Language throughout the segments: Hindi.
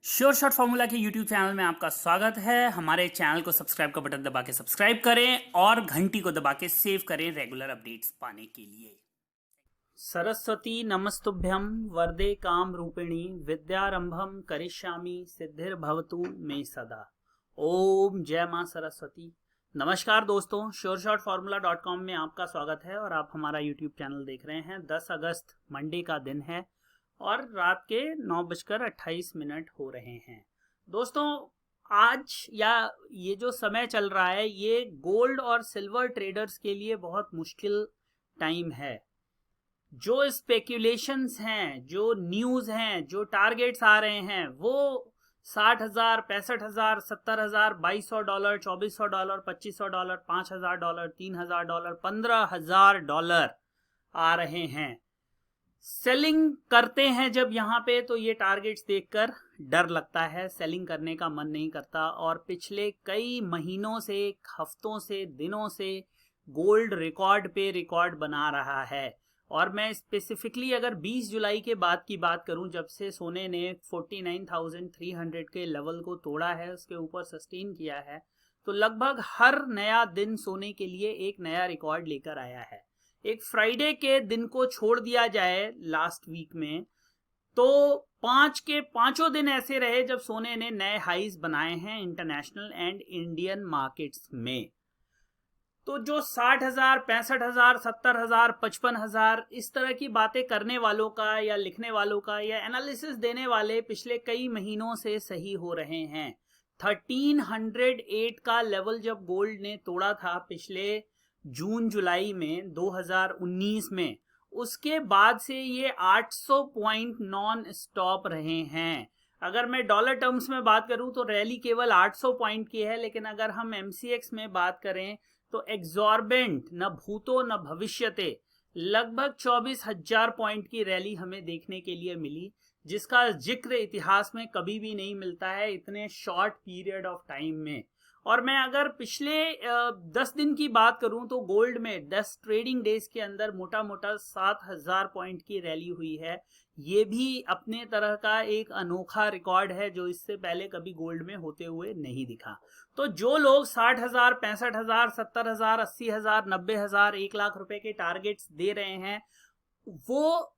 श्योर शॉट फॉर्मूला के यूट्यूब चैनल में आपका स्वागत है। हमारे चैनल को सब्सक्राइब का बटन दबा के सब्सक्राइब करें और घंटी को दबा के सेव करें रेगुलर अपडेट्स पाने के लिए। सरस्वती नमस्तुभ्यं वरदे काम रूपिणी विद्यारंभम करिष्यामि सिद्धिर्भवतु मे सदा। ओम जय मां सरस्वती। नमस्कार दोस्तों, sureshotformula.com में आपका स्वागत है और आप हमारा यूट्यूब चैनल देख रहे हैं। 10 अगस्त मंडे का दिन है और रात के 9:28 हो रहे हैं। दोस्तों, आज या ये जो समय चल रहा है ये गोल्ड और सिल्वर ट्रेडर्स के लिए बहुत मुश्किल टाइम है। जो स्पेक्यूलेशंस हैं, जो न्यूज़ हैं, जो टारगेट्स आ रहे हैं वो 60,000, 65,000, 70,000, $2,200, $2,400, $2,500, $5,000, $3,000, $15,000 आ रहे हैं। सेलिंग करते हैं जब यहाँ पे तो ये टारगेट्स देखकर डर लगता है, सेलिंग करने का मन नहीं करता। और पिछले कई महीनों से, हफ्तों से, दिनों से गोल्ड रिकॉर्ड पे रिकॉर्ड बना रहा है। और मैं स्पेसिफिकली अगर 20 जुलाई के बाद की बात करूं, जब से सोने ने 49,300 के लेवल को तोड़ा है, उसके ऊपर सस्टेन किया है, तो लगभग हर नया दिन सोने के लिए एक नया रिकॉर्ड लेकर आया है। एक फ्राइडे के दिन को छोड़ दिया जाए लास्ट वीक में, तो 5 के 5 दिन ऐसे रहे जब सोने ने नए हाईज बनाए हैं इंटरनेशनल एंड इंडियन मार्केट्स में। तो जो 60,000, 65,000, 70,000, 55,000 इस तरह की बातें करने वालों का या लिखने वालों का या एनालिसिस देने वाले पिछले कई महीनों से सही हो रहे हैं। 1308 का लेवल जब गोल्ड ने तोड़ा था पिछले जून जुलाई में 2019 में, उसके बाद से ये 800 पॉइंट नॉन स्टॉप रहे हैं। अगर मैं डॉलर टर्म्स में बात करूं तो रैली केवल 800 पॉइंट की है, लेकिन अगर हम MCX में बात करें तो एग्जॉर्बेंट, न भूतो न भविष्यते, लगभग 24,000 पॉइंट की रैली हमें देखने के लिए मिली, जिसका जिक्र इतिहास में कभी भी नहीं मिलता है इतने शॉर्ट पीरियड ऑफ टाइम में। और मैं अगर पिछले 10 दिन की बात करूं तो गोल्ड में 10 ट्रेडिंग डेज के अंदर मोटा मोटा 7,000 पॉइंट की रैली हुई है। ये भी अपने तरह का एक अनोखा रिकॉर्ड है जो इससे पहले कभी गोल्ड में होते हुए नहीं दिखा। तो जो लोग 60,000, 65,000, 70,000, 80,000, 90,000, 1,00,000 रुपए के टारगेट्स दे रहे हैं, वो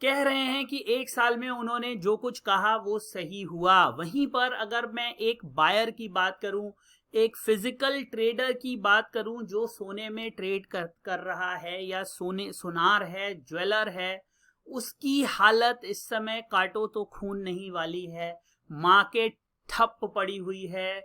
कह रहे हैं कि एक साल में उन्होंने जो कुछ कहा वो सही हुआ। वहीं पर अगर मैं एक बायर की बात करूं, एक फिजिकल ट्रेडर की बात करूं जो सोने में ट्रेड कर रहा है या सुनार है, ज्वेलर है, उसकी हालत इस समय काटो तो खून नहीं वाली है। मार्केट ठप पड़ी हुई है,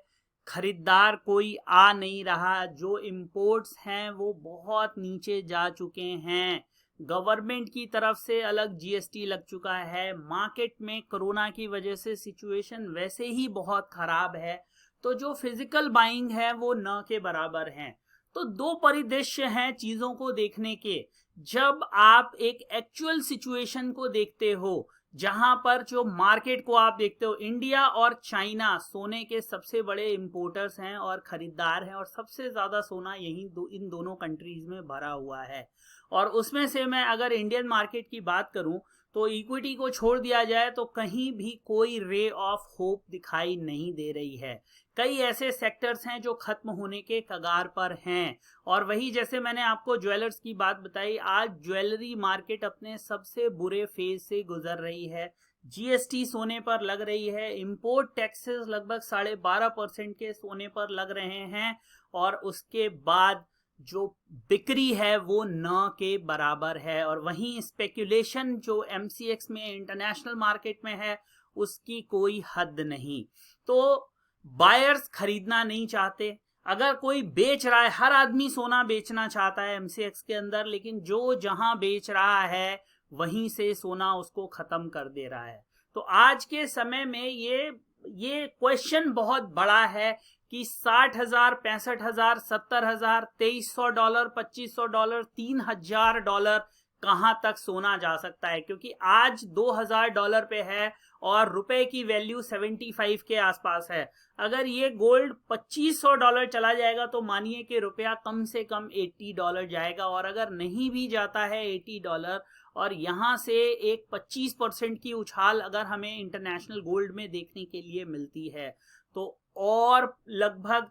खरीदार कोई आ नहीं रहा, जो इंपोर्ट्स हैं वो बहुत नीचे जा चुके हैं, गवर्नमेंट की तरफ से अलग GST लग चुका है, मार्केट में कोरोना की वजह से सिचुएशन वैसे ही बहुत खराब है। तो जो फिजिकल बाइंग है वो न के बराबर हैं। तो दो परिदृश्य हैं चीजों को देखने के। जब आप एक एक्चुअल सिचुएशन को देखते हो, जहां पर जो मार्केट को आप देखते हो, इंडिया और चाइना सोने के सबसे बड़े इंपोर्टर्स हैं और खरीदार हैं, और सबसे ज्यादा सोना इन दोनों कंट्रीज में भरा हुआ है। और उसमें से मैं अगर इंडियन मार्केट की बात करूं तो इक्विटी को छोड़ दिया जाए तो कहीं भी कोई रे ऑफ होप दिखाई नहीं दे रही है। कई ऐसे सेक्टर्स हैं जो खत्म होने के कगार पर हैं। और वही जैसे मैंने आपको ज्वेलर्स की बात बताई, आज ज्वेलरी मार्केट अपने सबसे बुरे फेज से गुजर रही है। GST सोने पर लग रही है, इंपोर्ट टैक्सेस लगभग 12.5% के सोने पर लग रहे हैं, और उसके बाद जो बिक्री है वो न के बराबर है। और वहीं स्पेक्यूलेशन जो MCX में, इंटरनेशनल मार्केट में है, उसकी कोई हद नहीं। तो बायर्स खरीदना नहीं चाहते। अगर कोई बेच रहा है, हर आदमी सोना बेचना चाहता है MCX के अंदर, लेकिन जो जहां बेच रहा है वहीं से सोना उसको खत्म कर दे रहा है। तो आज के समय में ये क्वेश्चन बहुत बड़ा है कि 60,000, 65,000, 70,000, $2,300, $2,500, $3,000 कहां तक सोना जा सकता है, क्योंकि आज $2,000 पे है और रुपए की वैल्यू 75 के आसपास है। अगर ये गोल्ड $2,500 चला जाएगा तो मानिए कि रुपया कम से कम $80 जाएगा। और अगर नहीं भी जाता है $80 और यहाँ से एक 25% की उछाल अगर हमें इंटरनेशनल गोल्ड में देखने के लिए मिलती है तो और लगभग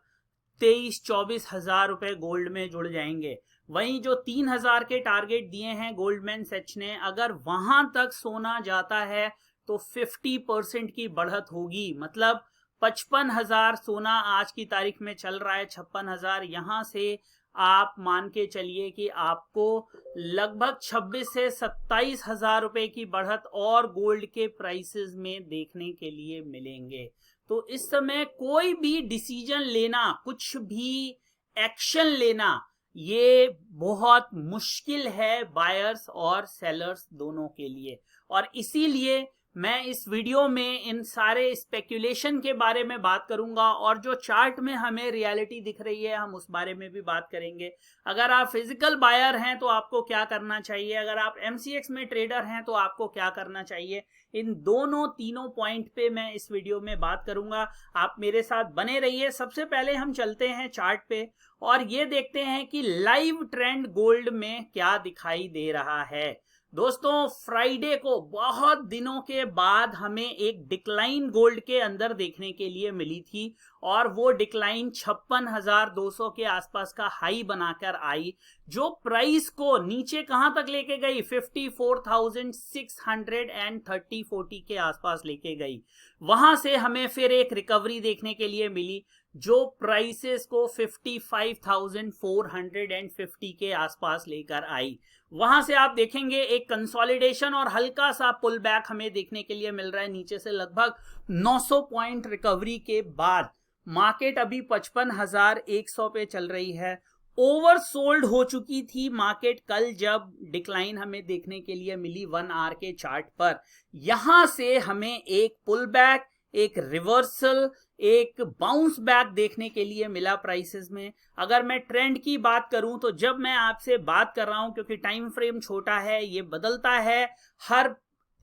23-24 हजार रुपए गोल्ड में जुड़ जाएंगे। वहीं जो 3000 के टारगेट दिए हैं गोल्डमैन सैच ने, अगर वहां तक सोना जाता है तो 50% की बढ़त होगी। मतलब 55,000 सोना आज की तारीख में चल रहा है, 56,000। यहां से आप मान के चलिए कि आपको लगभग 26 से 27 हजार रुपए की बढ़त और गोल्ड के प्राइसेस में देखने के लिए मिलेंगे। तो इस समय कोई भी डिसीजन लेना, कुछ भी एक्शन लेना, ये बहुत मुश्किल है बायर्स और सेलर्स दोनों के लिए। और इसीलिए मैं इस वीडियो में इन सारे स्पेक्यूलेशन के बारे में बात करूंगा और जो चार्ट में हमें रियलिटी दिख रही है हम उस बारे में भी बात करेंगे। अगर आप फिजिकल बायर हैं तो आपको क्या करना चाहिए, अगर आप MCX में ट्रेडर हैं तो आपको क्या करना चाहिए, इन तीनों पॉइंट पे मैं इस वीडियो में बात करूंगा। आप मेरे साथ बने रहिए। सबसे पहले हम चलते हैं चार्ट पे और ये देखते हैं कि लाइव ट्रेंड गोल्ड में क्या दिखाई दे रहा है। दोस्तों, फ्राइडे को बहुत दिनों के बाद हमें एक डिक्लाइन गोल्ड के अंदर देखने के लिए मिली थी और वो डिक्लाइन 56,200 के आसपास का हाई बनाकर आई, जो प्राइस को नीचे कहां तक लेके गई, 54,630-40 के आसपास लेके गई। वहां से हमें फिर एक रिकवरी देखने के लिए मिली जो प्राइसेस को 55,450 के आसपास लेकर आई। वहां से आप देखेंगे एक कंसोलिडेशन और हल्का सा पुल बैक हमें देखने के लिए मिल रहा है नीचे से। लगभग 900 पॉइंट रिकवरी के बाद मार्केट अभी 55,100 पे चल रही है। ओवरसोल्ड हो चुकी थी मार्केट कल जब डिक्लाइन हमें देखने के लिए मिली 1 आवर के चार्ट पर। यहां से हमें एक पुल बैक, एक रिवर्सल, एक बाउंस बैक देखने के लिए मिला प्राइसेस में। अगर मैं ट्रेंड की बात करूं तो जब मैं आपसे बात कर रहा हूं, क्योंकि टाइम फ्रेम छोटा है, ये बदलता है, हर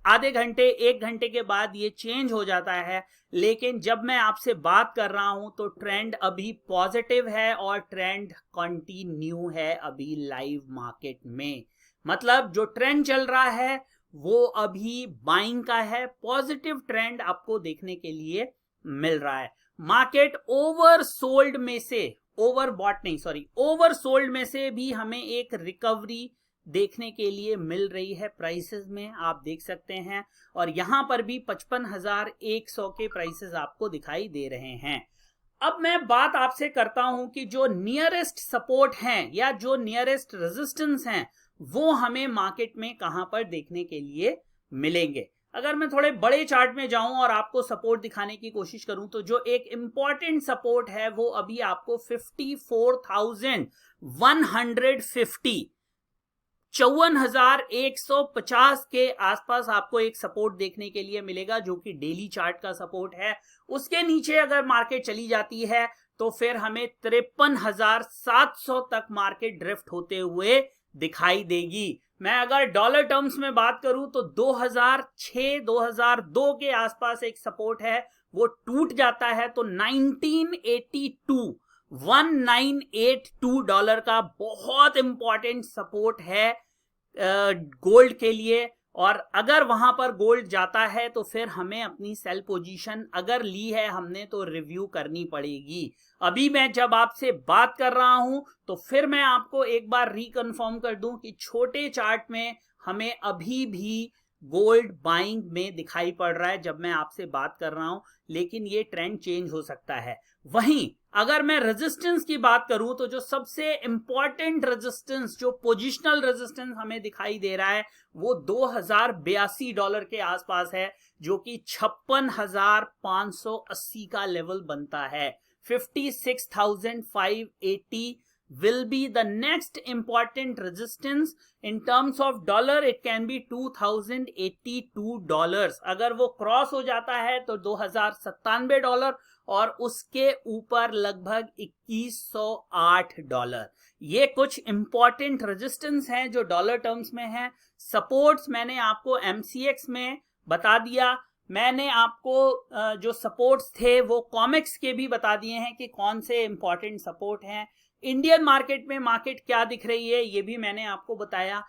आधे घंटे 1 घंटे के बाद ये चेंज हो जाता है, लेकिन जब मैं आपसे बात कर रहा हूं तो ट्रेंड अभी पॉजिटिव है और ट्रेंड कंटिन्यू है अभी लाइव मार्केट में। मतलब जो ट्रेंड चल रहा है वो अभी बाइंग का है, पॉजिटिव ट्रेंड आपको देखने के लिए मिल रहा है। मार्केट ओवरसोल्ड में से, ओवरसोल्ड में से भी हमें एक रिकवरी देखने के लिए मिल रही है प्राइसेस में, आप देख सकते हैं। और यहां पर भी 55,100 के प्राइसेस आपको दिखाई दे रहे हैं। अब मैं बात आपसे करता हूं कि जो नियरेस्ट सपोर्ट हैं या जो नियरेस्ट रेजिस्टेंस हैं वो हमें मार्केट में कहां पर देखने के लिए मिलेंगे। अगर मैं थोड़े बड़े चार्ट में जाऊं और आपको सपोर्ट दिखाने की कोशिश करूं तो जो एक इंपॉर्टेंट सपोर्ट है वो अभी आपको 54,150, 54,150 के आसपास आपको एक सपोर्ट देखने के लिए मिलेगा, जो कि डेली चार्ट का सपोर्ट है। उसके नीचे अगर मार्केट चली जाती है तो फिर हमें 53,700 तक मार्केट ड्रिफ्ट होते हुए दिखाई देगी। मैं अगर डॉलर टर्म्स में बात करूं तो 2006-2002 के आसपास एक सपोर्ट है, वो टूट जाता है तो 1982 डॉलर का बहुत इंपॉर्टेंट सपोर्ट है गोल्ड के लिए। और अगर वहां पर गोल्ड जाता है तो फिर हमें अपनी सेल पोजीशन अगर ली है हमने तो रिव्यू करनी पड़ेगी। अभी मैं जब आपसे बात कर रहा हूं तो फिर मैं आपको एक बार रिकन्फर्म कर दूं कि छोटे चार्ट में हमें अभी भी गोल्ड बाइंग में दिखाई पड़ रहा है जब मैं आपसे बात कर रहा हूं, लेकिन ये ट्रेंड चेंज हो सकता है। वहीं अगर मैं रेजिस्टेंस की बात करूं तो जो सबसे इंपॉर्टेंट रेजिस्टेंस, जो पोजिशनल रेजिस्टेंस हमें दिखाई दे रहा है वो $2082 के आसपास है, जो कि 56,580 का लेवल बनता है। 56,580 will be the next important resistance. In terms of dollar it can be $2,082. अगर वो क्रॉस हो जाता है तो $2,097 और उसके ऊपर लगभग $2,108। ये कुछ इंपॉर्टेंट रेजिस्टेंस हैं जो डॉलर टर्म्स में है। सपोर्ट्स मैंने आपको MCX में बता दिया। मैंने आपको जो सपोर्ट्स थे वो कॉमिक्स के भी बता दिए हैं कि कौन से इंपॉर्टेंट सपोर्ट हैं। इंडियन मार्केट में मार्केट क्या दिख रही है ये भी मैंने आपको बताया।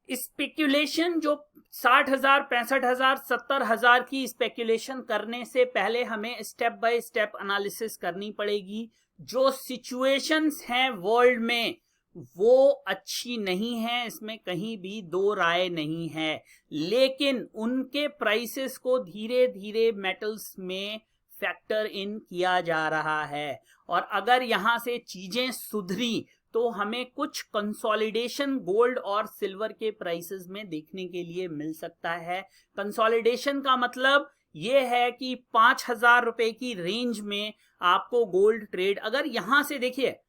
स्पेक्यूलेशन जो 60,000, 65,000, 70,000 की स्पेक्यूलेशन करने से पहले हमें स्टेप बाय स्टेप एनालिसिस करनी पड़ेगी। जो सिचुएशंस हैं वर्ल्ड में वो अच्छी नहीं है, इसमें कहीं भी दो राय नहीं है, लेकिन उनके प्राइसेस को धीरे धीरे मेटल्स में फैक्टर इन किया जा रहा है। और अगर यहां से चीजें सुधरी तो हमें कुछ कंसोलिडेशन गोल्ड और सिल्वर के प्राइसेस में देखने के लिए मिल सकता है। कंसोलिडेशन का मतलब ये है कि 5,000 रुपए की रेंज में आपको गोल्ड ट्रेड, अगर यहां से देखिए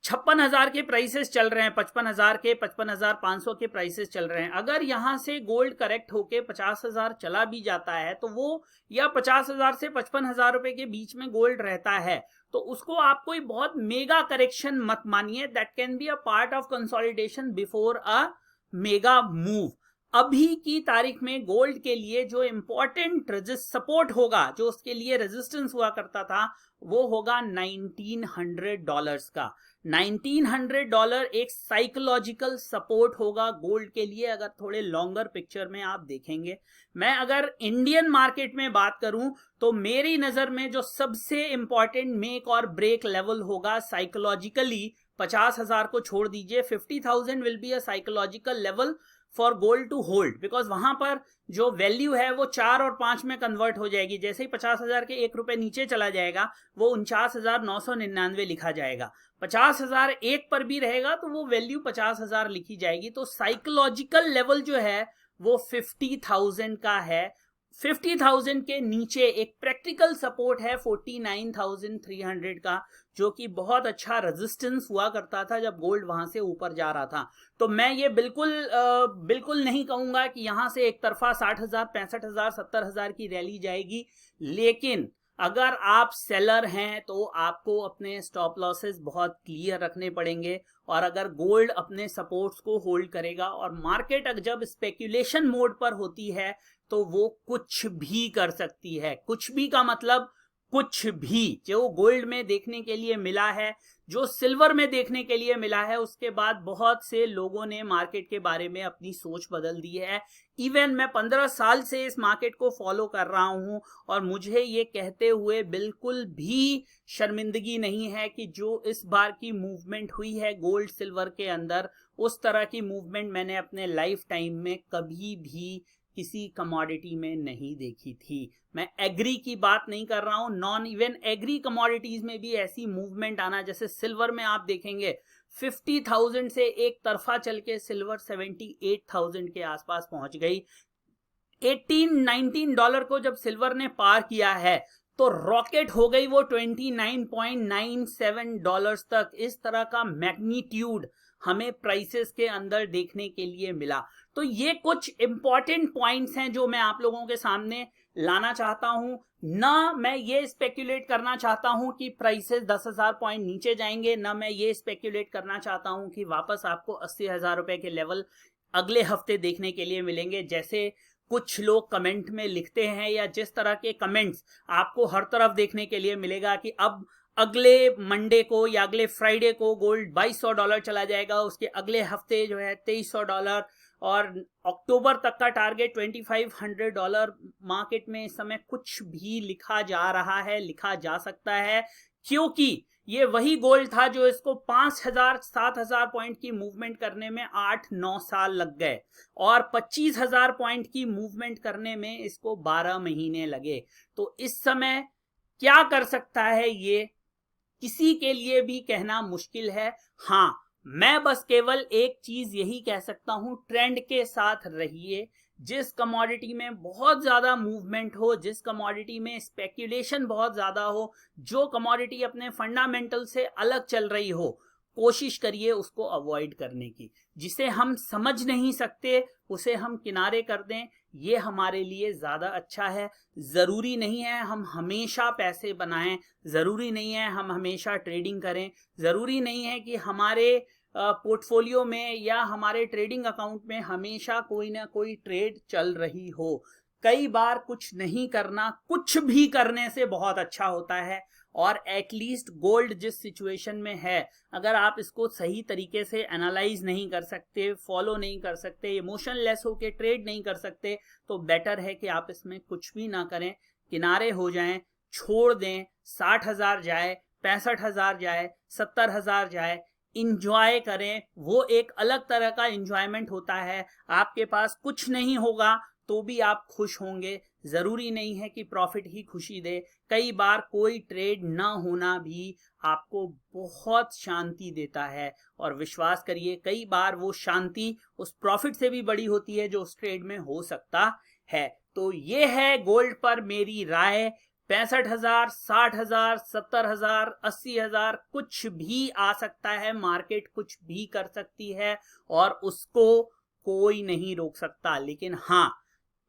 56,000 के प्राइसेस चल रहे हैं, 55,000 के, 55,500 के प्राइसेस चल रहे हैं, अगर यहां से गोल्ड करेक्ट होके 50,000 चला भी जाता है तो वो, या 50,000 से 55,000 रुपए के बीच में गोल्ड रहता है, तो उसको आप कोई बहुत मेगा करेक्शन मत मानिए। That can be a part of consolidation before a mega move. अभी की तारीख में गोल्ड के लिए जो इंपॉर्टेंट सपोर्ट होगा, जो उसके लिए रेजिस्टेंस हुआ करता था, वो होगा $1,900 का। $1,900 एक साइकोलॉजिकल सपोर्ट होगा गोल्ड के लिए, अगर थोड़े लॉन्गर पिक्चर में आप देखेंगे। मैं अगर इंडियन मार्केट में बात करूं तो मेरी नजर में जो सबसे इंपॉर्टेंट मेक और ब्रेक लेवल होगा साइकोलॉजिकली, 50,000 को छोड़ दीजिए, 50,000 will be a psychological level for gold to hold, because वहां पर जो वैल्यू है वो 4 और 5 में कन्वर्ट हो जाएगी। जैसे ही 50,000 के 1 रुपए नीचे चला जाएगा वो 49,999 लिखा जाएगा। 50,000 1 पर भी रहेगा तो वो वैल्यू 50,000 लिखी जाएगी। तो साइकोलॉजिकल लेवल जो है वो 50,000 का है। 50,000 के नीचे एक प्रैक्टिकल सपोर्ट है 49,300 का, जो कि बहुत अच्छा रेजिस्टेंस हुआ करता था जब गोल्ड वहां से ऊपर जा रहा था। तो मैं ये बिल्कुल नहीं कहूंगा कि यहां से एक तरफा 60,000, 65,000, 70,000 की रैली जाएगी, लेकिन अगर आप सेलर हैं तो आपको अपने स्टॉप लॉसेस बहुत क्लियर रखने पड़ेंगे। और अगर गोल्ड अपने सपोर्ट्स को होल्ड करेगा और मार्केट जब स्पेक्यूलेशन मोड पर होती है तो वो कुछ भी कर सकती है। कुछ भी का मतलब कुछ भी, जो गोल्ड में देखने के लिए मिला है, जो सिल्वर में देखने के लिए मिला है, उसके बाद बहुत से लोगों ने मार्केट के बारे में अपनी सोच बदल दी है। इवन मैं 15 साल से इस मार्केट को फॉलो कर रहा हूं और मुझे ये कहते हुए बिल्कुल भी शर्मिंदगी नहीं है कि जो इस बार की मूवमेंट हुई है गोल्ड सिल्वर के अंदर, उस तरह की मूवमेंट मैंने अपने लाइफ टाइम में कभी भी किसी कमोडिटी में नहीं देखी थी। मैं एग्री की बात नहीं कर रहा हूं, नॉन इवन एग्री कमोडिटीज में भी ऐसी मूवमेंट आना, जैसे सिल्वर में आप देखेंगे 50,000 से एक तरफा चल के सिल्वर 78,000 के आसपास पहुंच गई। $18-19 को जब सिल्वर ने पार किया है तो रॉकेट हो गई वो $29.97 तक। इस तरह का मैग्नीट्यूड हमें प्राइसेस के अंदर देखने के लिए मिला। तो ये कुछ इंपॉर्टेंट पॉइंट्स हैं जो मैं आप लोगों के सामने लाना चाहता हूं। ना मैं ये स्पेक्यूलेट करना चाहता हूं कि प्राइसेस 10,000 पॉइंट नीचे जाएंगे, ना मैं ये स्पेक्यूलेट करना चाहता हूं कि वापस आपको 80,000 रुपए के लेवल अगले हफ्ते देखने के लिए मिलेंगे, जैसे कुछ लोग कमेंट में लिखते हैं, या जिस तरह के कमेंट्स आपको हर तरफ देखने के लिए मिलेगा कि अब अगले मंडे को या अगले फ्राइडे को गोल्ड $2,200 चला जाएगा, उसके अगले हफ्ते जो है $2,300, और अक्टूबर तक का टारगेट $2,500। मार्केट में इस समय कुछ भी लिखा जा रहा है, लिखा जा सकता है, क्योंकि ये वही गोल्ड था जो इसको 5,000 7,000 पॉइंट की मूवमेंट करने में 8-9 साल लग गए, और 25,000 पॉइंट की मूवमेंट करने में इसको 12 महीने लगे। तो इस समय क्या कर सकता है ये किसी के लिए भी कहना मुश्किल है। हाँ, मैं बस केवल एक चीज यही कह सकता हूं, ट्रेंड के साथ रहिए। जिस कमोडिटी में बहुत ज्यादा मूवमेंट हो, जिस कमोडिटी में स्पेक्यूलेशन बहुत ज्यादा हो, जो कमोडिटी अपने फंडामेंटल से अलग चल रही हो, कोशिश करिए उसको अवॉइड करने की। जिसे हम समझ नहीं सकते उसे हम किनारे कर दें, ये हमारे लिए ज्यादा अच्छा है। जरूरी नहीं है हम हमेशा पैसे बनाएं, जरूरी नहीं है हम हमेशा ट्रेडिंग करें, जरूरी नहीं है कि हमारे पोर्टफोलियो में या हमारे ट्रेडिंग अकाउंट में हमेशा कोई ना कोई ट्रेड चल रही हो। कई बार कुछ नहीं करना कुछ भी करने से बहुत अच्छा होता है। और एटलीस्ट गोल्ड जिस सिचुएशन में है, अगर आप इसको सही तरीके से एनालाइज नहीं कर सकते, फॉलो नहीं कर सकते, इमोशनलेस होके ट्रेड नहीं कर सकते, तो बेटर है कि आप इसमें कुछ भी ना करें, किनारे हो जाएं, छोड़ दें। 60,000 जाए, 65,000 जाए, 70,000 जाए, इंजॉय करें। वो एक अलग तरह का इंजॉयमेंट होता है। आपके पास कुछ नहीं होगा तो भी आप खुश होंगे। जरूरी नहीं है कि प्रॉफिट ही खुशी दे। कई बार कोई ट्रेड ना होना भी आपको बहुत शांति देता है, और विश्वास करिए कई बार वो शांति उस प्रॉफिट से भी बड़ी होती है जो उस ट्रेड में हो सकता है। तो ये है गोल्ड पर मेरी राय। 65,000, 60,000, 70,000, 80,000 कुछ भी आ सकता है, मार्केट कुछ भी कर सकती है और उसको कोई नहीं रोक सकता। लेकिन हाँ,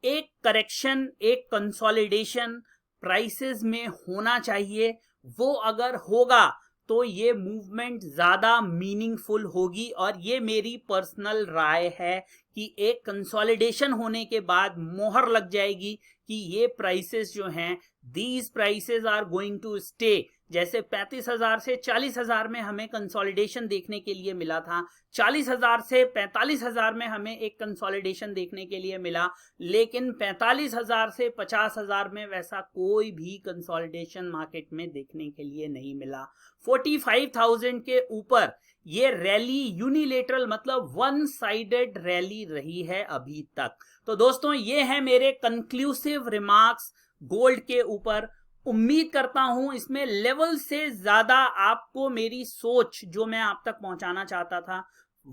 एक करेक्शन, एक कंसोलिडेशन प्राइसेस में होना चाहिए। वो अगर होगा तो ये मूवमेंट ज्यादा मीनिंगफुल होगी। और ये मेरी पर्सनल राय है कि एक कंसोलिडेशन होने के बाद मोहर लग जाएगी कि ये प्राइसेस जो हैं, these prices are going to stay. जैसे 35,000 से 40,000 में हमें कंसोलिडेशन देखने के लिए मिला था, 40,000 से 45,000 में हमें एक कंसोलिडेशन देखने के लिए मिला, लेकिन 45,000 से 50,000 में वैसा कोई भी कंसोलिडेशन मार्केट में देखने के लिए नहीं मिला। 45,000 के ऊपर ये रैली यूनिलेटरल मतलब वन साइडेड रैली रही है अभी तक। तो दोस्तों, ये है मेरे कंक्लूसिव रिमार्क्स गोल्ड के ऊपर। उम्मीद करता हूं इसमें लेवल से ज्यादा आपको मेरी सोच जो मैं आप तक पहुंचाना चाहता था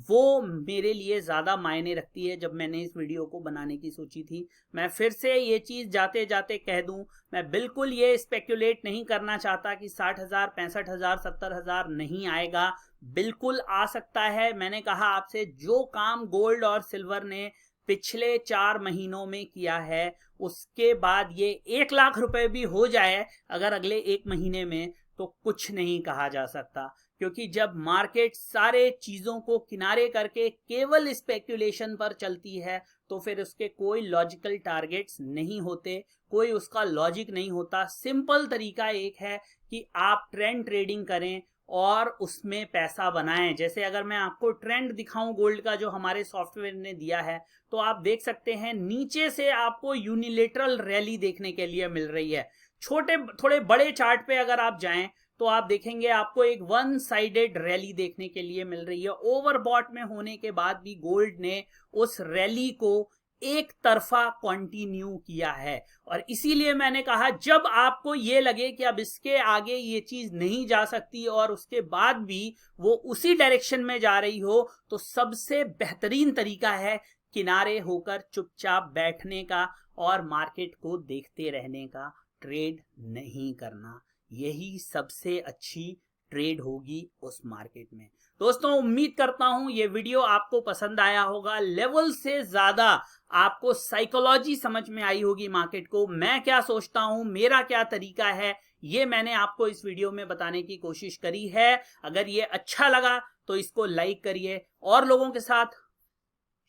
वो मेरे लिए ज्यादा मायने रखती है। जब मैंने इस वीडियो को बनाने की सोची थी, मैं फिर से ये चीज जाते जाते कह दूं, मैं बिल्कुल ये स्पेक्युलेट नहीं करना चाहता कि 60,000, 65,000, 70,000 नहीं आएगा। बिल्कुल आ सकता है। मैंने कहा आपसे, जो काम गोल्ड और सिल्वर ने पिछले 4 महीनों में किया है, उसके बाद ये 1 लाख रुपए भी हो जाए अगर अगले 1 महीने में, तो कुछ नहीं कहा जा सकता। क्योंकि जब मार्केट सारे चीजों को किनारे करके केवल स्पेक्यूलेशन पर चलती है, तो फिर उसके कोई लॉजिकल टारगेट्स नहीं होते, कोई उसका लॉजिक नहीं होता। सिंपल तरीका एक है कि आप ट्रेंड ट्रेडिंग करें और उसमें पैसा बनाएं। जैसे अगर मैं आपको ट्रेंड दिखाऊं गोल्ड का जो हमारे सॉफ्टवेयर ने दिया है, तो आप देख सकते हैं नीचे से आपको यूनिलेटरल रैली देखने के लिए मिल रही है। छोटे थोड़े बड़े चार्ट पे अगर आप जाएं तो आप देखेंगे आपको एक वन साइडेड रैली देखने के लिए मिल रही है। ओवरबॉट में होने के बाद भी गोल्ड ने उस रैली को एक तरफा कंटिन्यू किया है। और इसीलिए मैंने कहा, जब आपको ये लगे कि अब इसके आगे ये चीज नहीं जा सकती और उसके बाद भी वो उसी डायरेक्शन में जा रही हो, तो सबसे बेहतरीन तरीका है किनारे होकर चुपचाप बैठने का और मार्केट को देखते रहने का, ट्रेड नहीं करना। यही सबसे अच्छी ट्रेड होगी उस मार्केट में। दोस्तों, उम्मीद करता हूं ये वीडियो आपको पसंद आया होगा। लेवल से ज्यादा आपको साइकोलॉजी समझ में आई होगी मार्केट को। मैं क्या सोचता हूं, मेरा क्या तरीका है, ये मैंने आपको इस वीडियो में बताने की कोशिश करी है। अगर ये अच्छा लगा तो इसको लाइक करिए और लोगों के साथ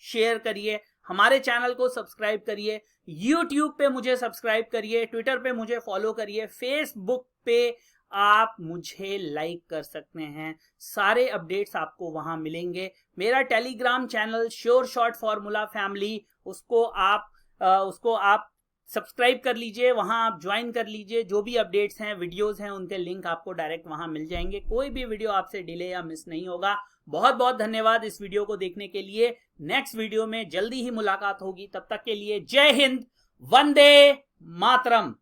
शेयर करिए। हमारे चैनल को सब्सक्राइब करिए। YouTube पे मुझे सब्सक्राइब करिए, ट्विटर पे मुझे फॉलो करिए, फेसबुक पे आप मुझे लाइक कर सकते हैं। सारे अपडेट्स आपको वहां मिलेंगे। मेरा Telegram channel sure short formula family, उसको आप सब्सक्राइब कर लीजिए, वहां आप ज्वाइन कर लीजिए। जो भी अपडेट्स हैं, वीडियोस हैं, उनके लिंक आपको डायरेक्ट वहां मिल जाएंगे। कोई भी वीडियो आपसे डिले या मिस नहीं होगा। बहुत बहुत धन्यवाद इस वीडियो को देखने के लिए। नेक्स्ट वीडियो में जल्दी ही मुलाकात होगी। तब तक के लिए जय हिंद, वंदे मातरम।